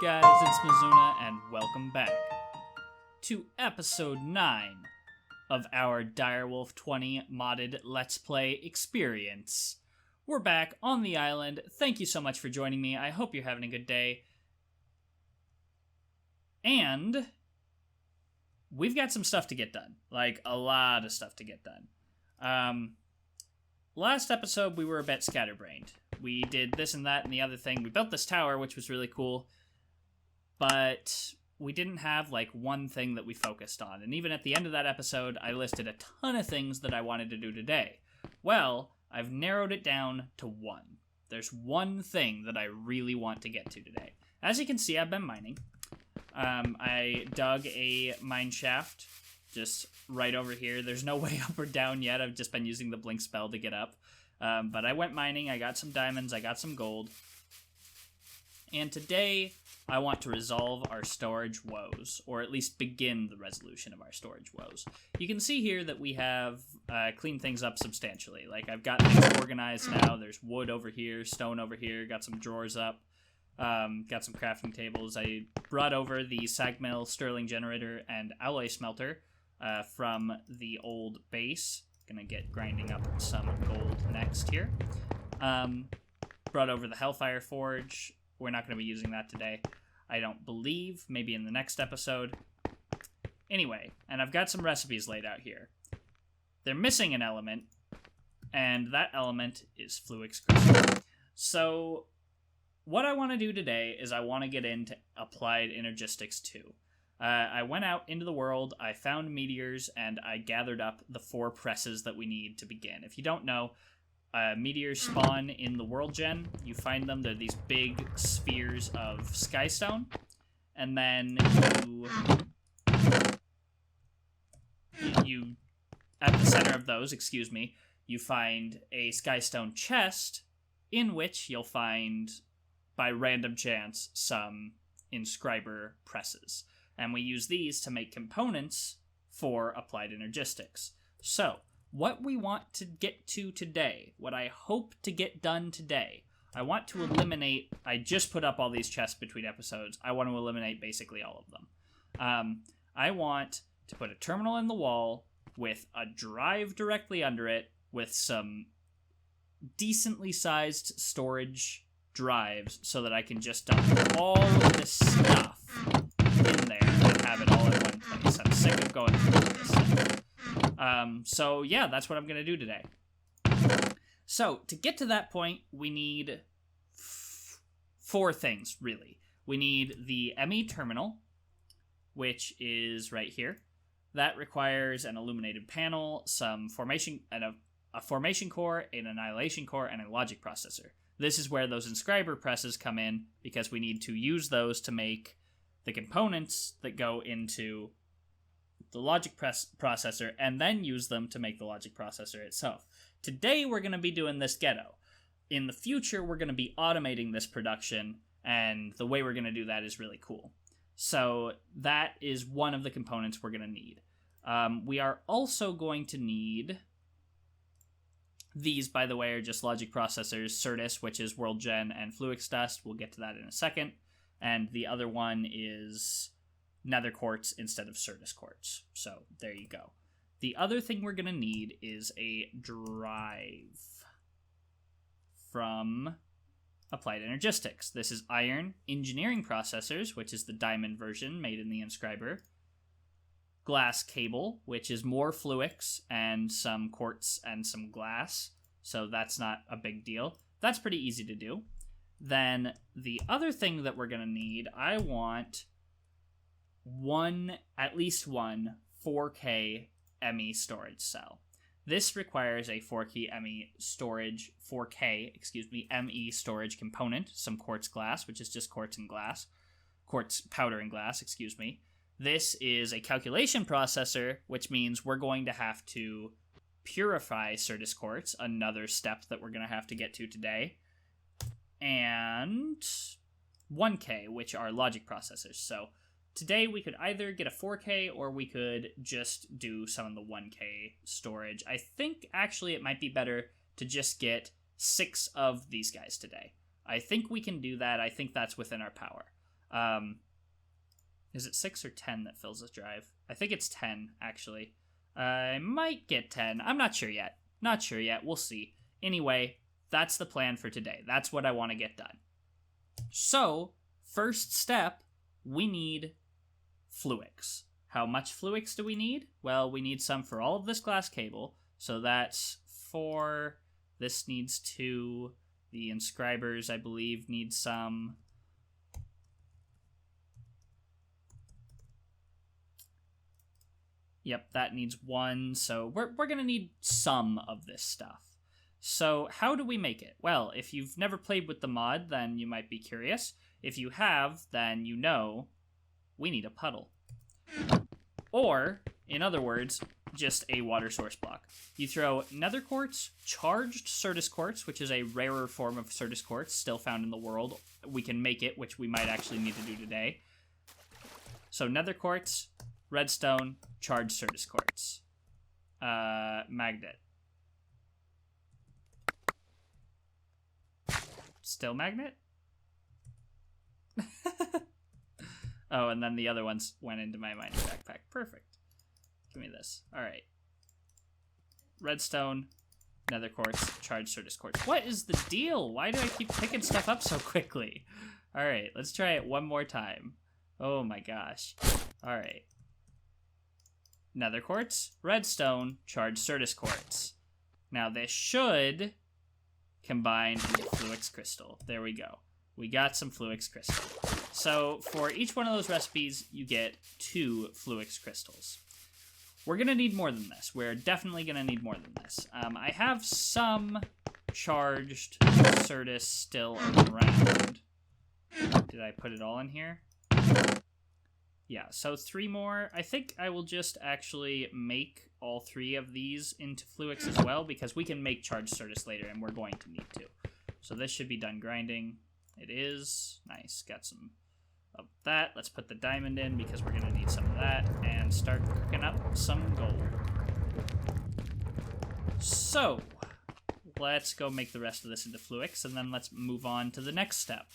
guys? It's Mizuna, and welcome back to episode 9 of our Direwolf20 modded Let's Play experience. We're back on the island. Thank you so much for joining me. I hope you're having a good day. And we've got some stuff to get done. Like, a lot of stuff to get done. Last episode, we were a bit scatterbrained. We did this and that and the other thing. We built this tower, which was really cool. But we didn't have, like, one thing that we focused on. And even at the end of that episode, I listed a ton of things that I wanted to do today. Well, I've narrowed it down to one. There's one thing that I really want to get to today. As you can see, I've been mining. I dug a mine shaft just right over here. There's no way up or down yet. I've just been using the blink spell to get up. But I went mining. I got some diamonds. I got some gold. And today, I want to resolve our storage woes, or at least begin the resolution of our storage woes. You can see here that we have cleaned things up substantially. Like, I've got things organized now. There's wood over here, stone over here, got some drawers up, got some crafting tables. I brought over the sag mill, sterling generator, and alloy smelter from the old base. Gonna get grinding up some gold next here. Brought over the Hellfire Forge. We're not going to be using that today, I don't believe. Maybe in the next episode. Anyway, and I've got some recipes laid out here. They're missing an element, and that element is Fluix Crystal. So, what I want to do today is I want to get into Applied Energistics 2. I went out into the world, I found meteors, and I gathered up the 4 presses that we need to begin. If you don't know, meteors spawn in the world gen. You find them, they're these big spheres of skystone. And then you at the center of those, you find a skystone chest in which you'll find, by random chance, some inscriber presses. And we use these to make components for Applied Energistics. So, what we want to get to today, what I hope to get done today, I want to eliminate, I just put up all these chests between episodes, I want to eliminate basically all of them. I want to put a terminal in the wall with a drive directly under it with some decently sized storage drives so that I can just dump all of this stuff in there and have it all in one place. I'm sick of going through this stuff. So yeah, that's what I'm going to do today. So, to get to that point, we need 4 things, really. We need the ME terminal, which is right here. That requires an illuminated panel, some formation, and a formation core, an annihilation core, and a logic processor. This is where those inscriber presses come in, because we need to use those to make the components that go into the logic processor, and then use them to make the logic processor itself. Today, we're going to be doing this ghetto. In the future, we're going to be automating this production, and the way we're going to do that is really cool. So, that is one of the components we're going to need. We are also going to need... These, by the way, are just logic processors. Certus, which is World Gen, and Fluix Dust. We'll get to that in a second. And the other one is Nether Quartz instead of Certus Quartz. So, there you go. The other thing we're going to need is a drive from Applied Energistics. This is iron engineering processors, which is the diamond version made in the inscriber. Glass cable, which is more Fluix and some quartz and some glass. So that's not a big deal. That's pretty easy to do. Then the other thing that we're going to need, I want at least one 4K ME storage cell. This requires a 4K ME storage component, some quartz glass, which is just quartz powder and glass. This is a calculation processor, which means we're going to have to purify Certus quartz, another step that we're going to have to get to today, and 1K, which are logic processors. So today we could either get a 4K or we could just do some of the 1K storage. I think actually it might be better to just get 6 of these guys today. I think we can do that. I think that's within our power. Is it 6 or 10 that fills this drive? I think it's 10, actually. I might get 10. I'm not sure yet. Not sure yet. We'll see. Anyway, that's the plan for today. That's what I want to get done. So, first step, we need fluix. How much fluix do we need? Well, we need some for all of this glass cable. So that's 4. This needs 2. The inscribers, I believe, need some. Yep, that needs 1. So we're going to need some of this stuff. So how do we make it? Well, if you've never played with the mod, then you might be curious. If you have, then you know we need a puddle. Or, in other words, just a water source block. You throw nether quartz, charged Certus quartz, which is a rarer form of Certus quartz, still found in the world. We can make it, which we might actually need to do today. So nether quartz, redstone, charged Certus quartz. Magnet. Still magnet? Oh, and then the other ones went into my mining backpack. Perfect. Give me this. Alright. Redstone, nether quartz, charged Certus quartz. What is the deal? Why do I keep picking stuff up so quickly? Alright, let's try it one more time. Oh my gosh. Alright. Nether quartz, redstone, charged Certus quartz. Now this should combine into fluix crystal. There we go. We got some fluix crystal. So for each one of those recipes, you get 2 fluix crystals. We're going to need more than this. We're definitely going to need more than this. I have some charged Certus still around. Did I put it all in here? Yeah, so 3 more. I think I will just actually make all 3 of these into fluix as well, because we can make charged Certus later, and we're going to need to. So this should be done grinding. It is. Nice. Got some of that. Let's put the diamond in, because we're going to need some of that, and start cooking up some gold. So, let's go make the rest of this into fluix, and then let's move on to the next step.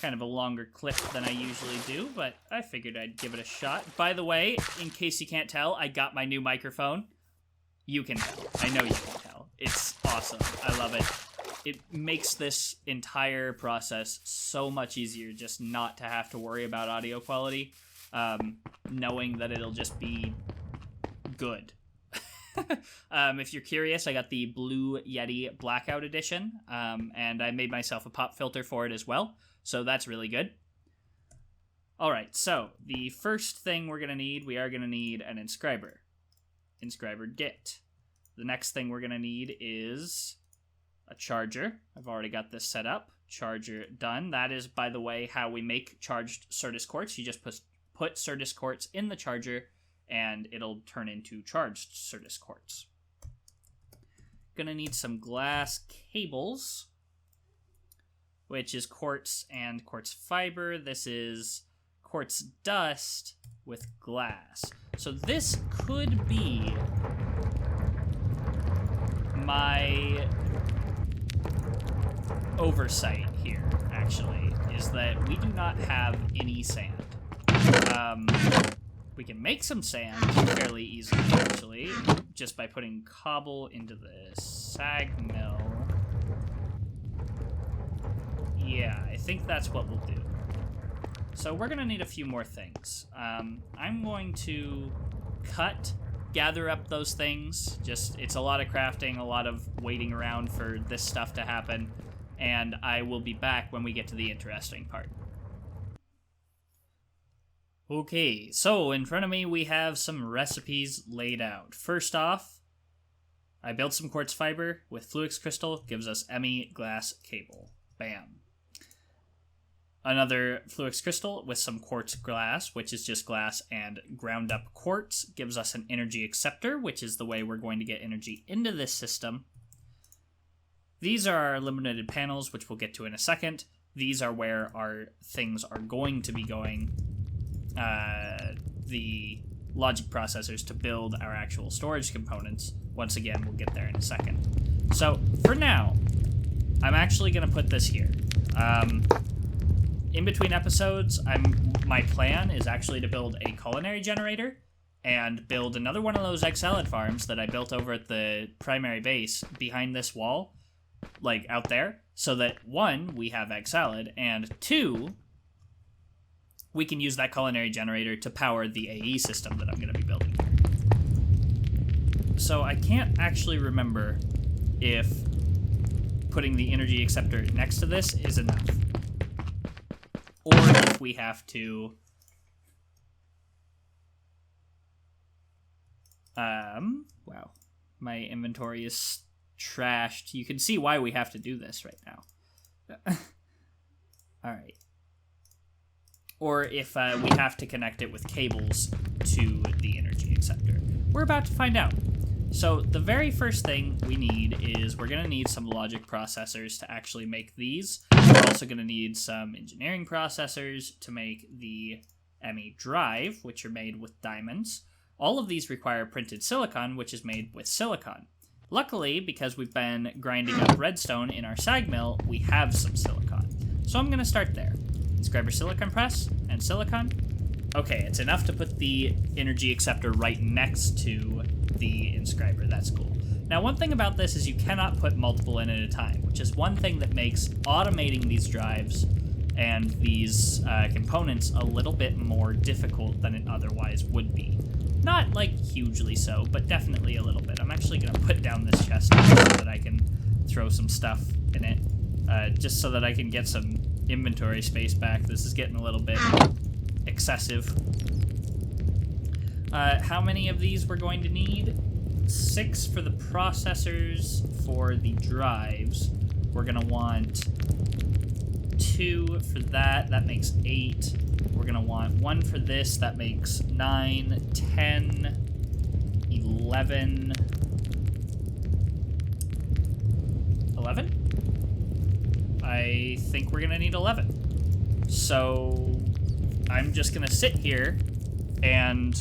Kind of a longer clip than I usually do, but I figured I'd give it a shot. By the way, in case you can't tell, I got my new microphone. You can tell. I know you can tell. It's awesome. I love it. It makes this entire process so much easier just not to have to worry about audio quality, knowing that it'll just be good. If you're curious, I got the Blue Yeti Blackout Edition, and I made myself a pop filter for it as well, so that's really good. Alright, so the first thing we're going to need, we are going to need an inscriber. Inscriber get. The next thing we're going to need is a charger. I've already got this set up. Charger done. That is, by the way, how we make charged Certus quartz. You just put Certus quartz in the charger, and it'll turn into charged Certus quartz. Gonna need some glass cables, which is quartz and quartz fiber. This is quartz dust with glass. So this could be my oversight here, actually, is that we do not have any sand. We can make some sand fairly easily, actually, just by putting cobble into the sag mill. Yeah, I think that's what we'll do. So we're going to need a few more things. I'm going to gather up those things. Just, it's a lot of crafting, a lot of waiting around for this stuff to happen, and I will be back when we get to the interesting part. Okay, so in front of me we have some recipes laid out. First off, I built some quartz fiber with fluix crystal, gives us Emmy glass cable. Bam. Another fluix crystal with some quartz glass, which is just glass and ground up quartz, gives us an energy acceptor, which is the way we're going to get energy into this system. These are our illuminated panels, which we'll get to in a second. These are where our things are going to be going. The logic processors to build our actual storage components. Once again, we'll get there in a second. So, for now, I'm actually going to put this here. in between episodes, my plan is actually to build a culinary generator and build another one of those Excelid farms that I built over at the primary base behind this wall, like out there, so that 1, we have Excelid, and 2, we can use that culinary generator to power the AE system that I'm going to be building here. So I can't actually remember if putting the energy acceptor next to this is enough, or if we have to wow, my inventory is trashed. You can see why we have to do this right now. Alright. Or if we have to connect it with cables to the energy acceptor. We're about to find out. So the very first thing we need is we're going to need some logic processors to actually make these. We're also going to need some engineering processors to make the ME drive, which are made with diamonds. All of these require printed silicon, which is made with silicon. Luckily, because we've been grinding up redstone in our sag mill, we have some silicon. So I'm going to start there. Inscriber silicon press and silicon. Okay, it's enough to put the energy acceptor right next to the inscriber. That's cool. Now, one thing about this is you cannot put multiple in at a time, which is one thing that makes automating these drives and these components a little bit more difficult than it otherwise would be. Not, like, hugely so, but definitely a little bit. I'm actually going to put down this chest so that I can throw some stuff in it, just so that I can get some inventory space back. This is getting a little bit excessive. How many of these we're going to need? 6 for the processors. For the drives, we're going to want 2 for that. That makes 8. We're going to want 1 for this. That makes 9, 10, 11. 11? I think we're going to need 11. So I'm just going to sit here and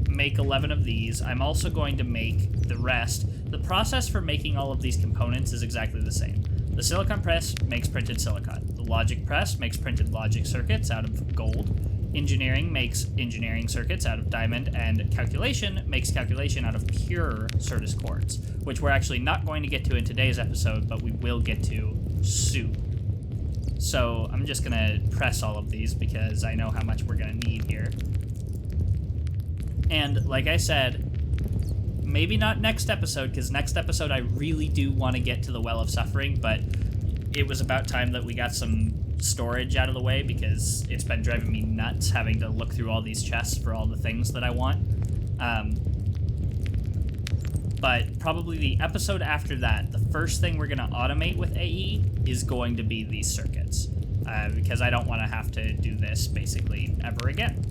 make 11 of these. I'm also going to make the rest. The process for making all of these components is exactly the same. The silicon press makes printed silicon. The logic press makes printed logic circuits out of gold. Engineering makes engineering circuits out of diamond. And calculation makes calculation out of pure Certus quartz, which we're actually not going to get to in today's episode, but we will get to soon. So I'm just going to press all of these because I know how much we're going to need here. And like I said, maybe not next episode, because next episode I really do want to get to the Well of Suffering, but it was about time that we got some storage out of the way, because it's been driving me nuts having to look through all these chests for all the things that I want. But probably the episode after that, the first thing we're going to automate with AE is going to be these circuits, because I don't want to have to do this basically ever again.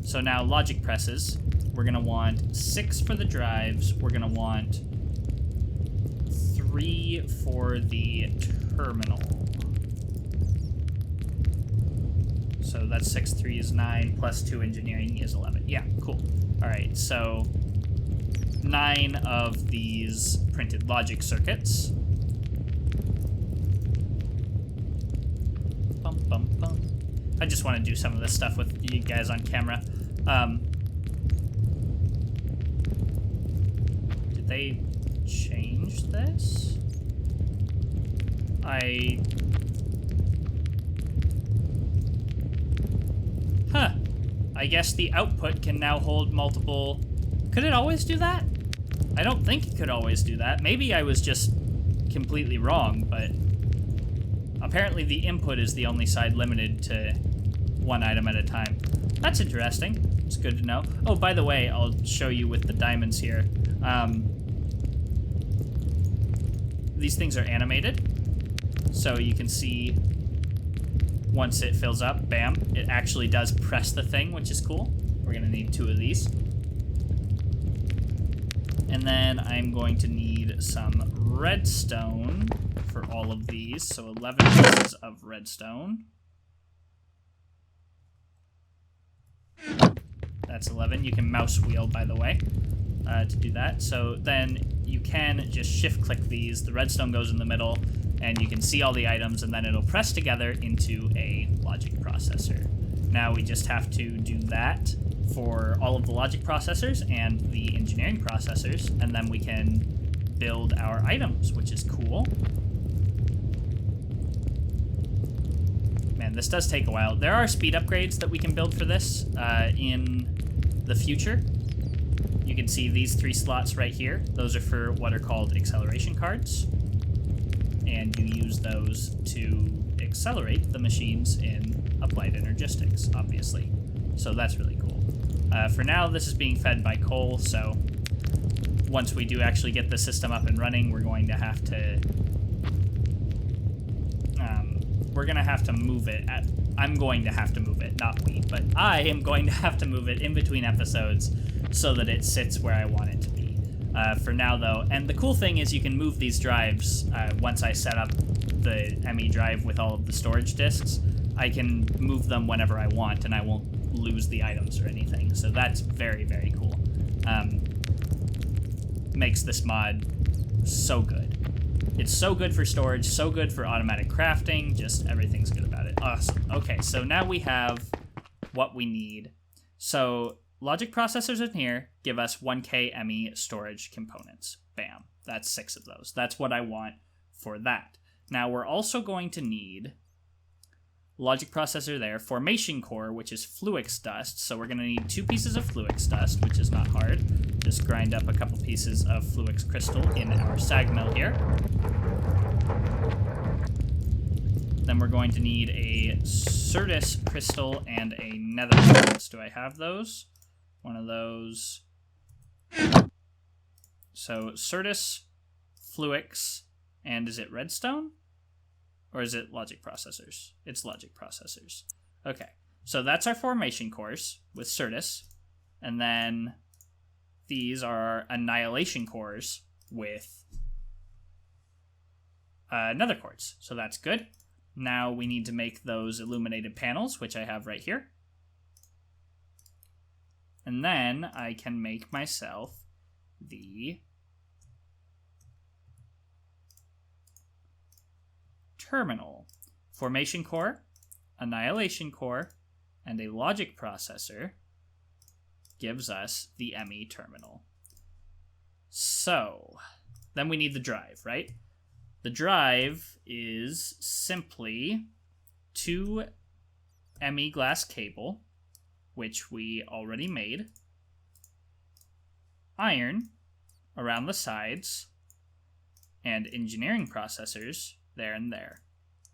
So now logic presses. We're going to want 6 for the drives. We're going to want 3 for the terminal. So that's 6, 3 is 9, plus 2 engineering is 11. Yeah, cool. All right, so 9 of these printed logic circuits. Bum, bum, bum. I just want to do some of this stuff with you guys on camera. Did they change this? I guess the output can now hold multiple... Could it always do that? I don't think it could always do that. Maybe I was just completely wrong, but apparently the input is the only side limited to one item at a time. That's interesting. It's good to know. Oh, by the way, I'll show you with the diamonds here. These things are animated, so you can see once it fills up, bam, it actually does press the thing, which is cool. We're gonna need 2 of these. And then I'm going to need some redstone for all of these, so 11 pieces of redstone. That's 11. You can mouse wheel, by the way, to do that. So then you can just shift click these. The redstone goes in the middle, and you can see all the items, and then it'll press together into a logic processor. Now we just have to do that for all of the logic processors and the engineering processors, and then we can build our items, which is cool. Man, this does take a while. There are speed upgrades that we can build for this in the future. You can see these 3 slots right here. Those are for what are called acceleration cards. And you use those to accelerate the machines in Applied Energistics, obviously. So that's really cool. For now, this is being fed by coal, so once we do actually get the system up and running, we're going to have to move it. I'm going to have to move it, not we, but I am going to have to move it in between episodes so that it sits where I want it to be. For now, though, and the cool thing is you can move these drives once I set up the ME drive with all of the storage disks. I can move them whenever I want, and I won't lose the items or anything, so that's very, very cool. Makes this mod so good. It's so good for storage, so good for automatic crafting, just everything's good about it. Awesome. Okay, so now we have what we need. So logic processors in here give us 1K ME storage components. Bam. That's 6 of those. That's what I want for that. Now we're also going to need logic processor there, formation core, which is fluix dust. So we're going to need 2 pieces of fluix dust, which is not hard. Just grind up a couple pieces of fluix crystal in our sag mill here. Then we're going to need a certus crystal and a nether quartz. Do I have those? One of those. So certus, fluix, and is it redstone? Or is it logic processors? It's logic processors. Okay, so that's our formation cores with certus. And then these are our annihilation cores with nether quartz. So that's good. Now we need to make those illuminated panels, which I have right here. And then I can make myself the terminal. Formation core, annihilation core, and a logic processor gives us the ME terminal. So, then we need the drive, right? The drive is simply 2 ME glass cable, which we already made, iron around the sides, and engineering processors there and there.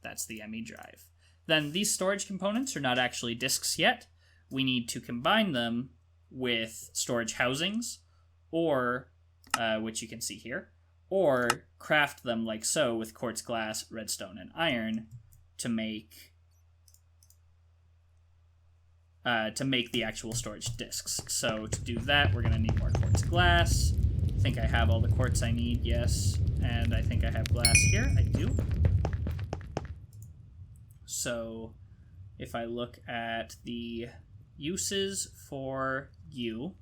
That's the ME drive. Then these storage components are not actually disks yet. We need to combine them with storage housings, or, which you can see here, or craft them like so with quartz glass, redstone, and iron to make the actual storage disks. So to do that, we're going to need more quartz glass. I think I have all the quartz I need, yes. And I think I have glass here. I do. So if I look at the uses for you,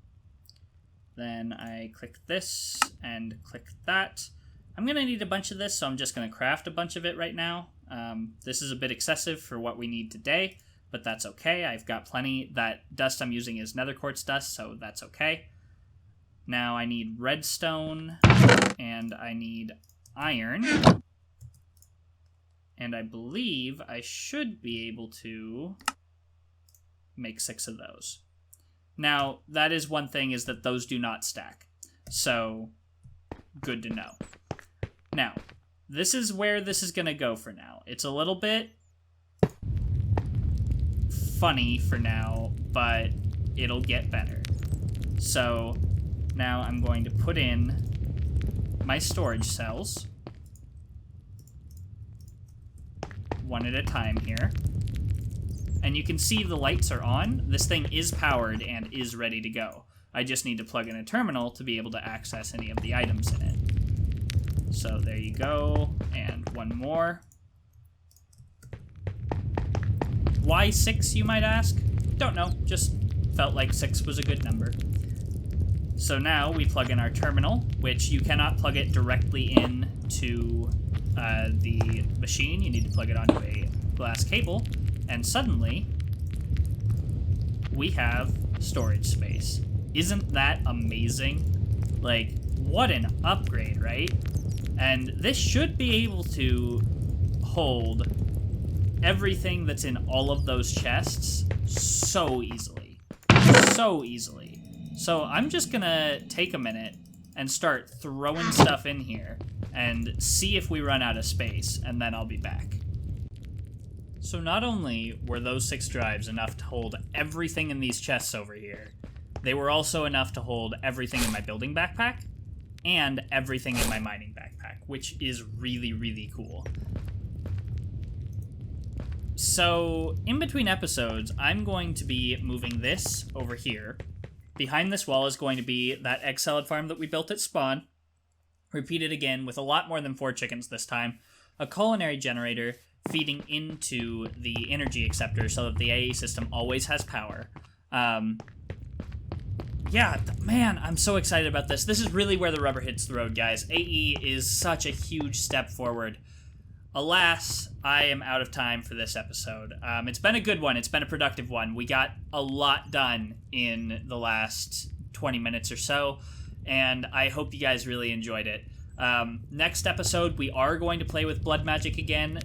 then I click this and click that. I'm going to need a bunch of this, so I'm just going to craft a bunch of it right now. This is a bit excessive for what we need today, but that's okay. I've got plenty. That dust I'm using is nether quartz dust, so that's okay. Now I need redstone, and I need iron. And I believe I should be able to make 6 of those. Now, that is one thing, is that those do not stack. So, good to know. Now, this is where this is going to go for now. It's a little bit funny for now, but it'll get better. So, now I'm going to put in my storage cells, one at a time here. And you can see the lights are on. This thing is powered and is ready to go. I just need to plug in a terminal to be able to access any of the items in it. So there you go, and one more. Why 6, you might ask? Don't know, just felt like 6 was a good number. So now we plug in our terminal, which you cannot plug it directly in to the machine. You need to plug it onto a glass cable, and suddenly we have storage space. Isn't that amazing? Like, what an upgrade, right? And this should be able to hold everything that's in all of those chests so easily. So easily. So I'm just gonna take a minute and start throwing stuff in here and see if we run out of space, and then I'll be back. So not only were those 6 drives enough to hold everything in these chests over here, they were also enough to hold everything in my building backpack and everything in my mining backpack, which is really, really cool. So, in between episodes, I'm going to be moving this over here. Behind this wall is going to be that egg salad farm that we built at spawn. Repeated again with a lot more than 4 chickens this time. A culinary generator feeding into the energy acceptor so that the AE system always has power. Yeah, man, I'm so excited about this. This is really where the rubber hits the road, guys. AE is such a huge step forward. Alas, I am out of time for this episode. It's been a good one. It's been a productive one. We got a lot done in the last 20 minutes or so, and I hope you guys really enjoyed it. Next episode, we are going to play with blood magic again.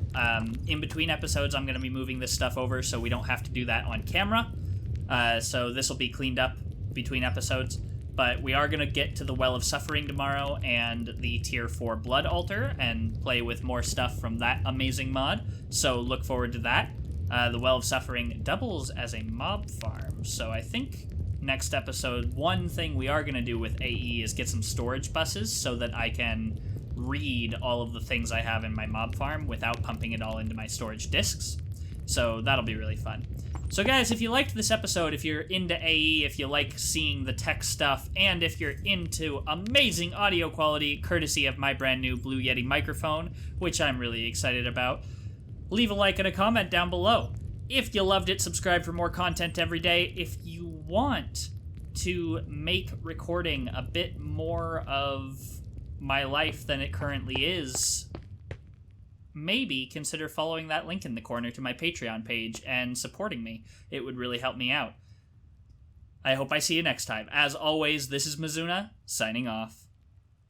In between episodes, I'm going to be moving this stuff over so we don't have to do that on camera. So this will be cleaned up between episodes. But we are going to get to the Well of Suffering tomorrow and the Tier 4 Blood Altar and play with more stuff from that amazing mod. So look forward to that. The Well of Suffering doubles as a mob farm. So I think next episode, one thing we are going to do with AE is get some storage buses so that I can read all of the things I have in my mob farm without pumping it all into my storage disks. So that'll be really fun. So guys, if you liked this episode, if you're into AE, if you like seeing the tech stuff, and if you're into amazing audio quality courtesy of my brand new Blue Yeti microphone, which I'm really excited about, leave a like and a comment down below. If you loved it, subscribe for more content every day. If you want to make recording a bit more of my life than it currently is, maybe consider following that link in the corner to my Patreon page and supporting me. It would really help me out. I hope I see you next time. As always, this is Mizuna, signing off.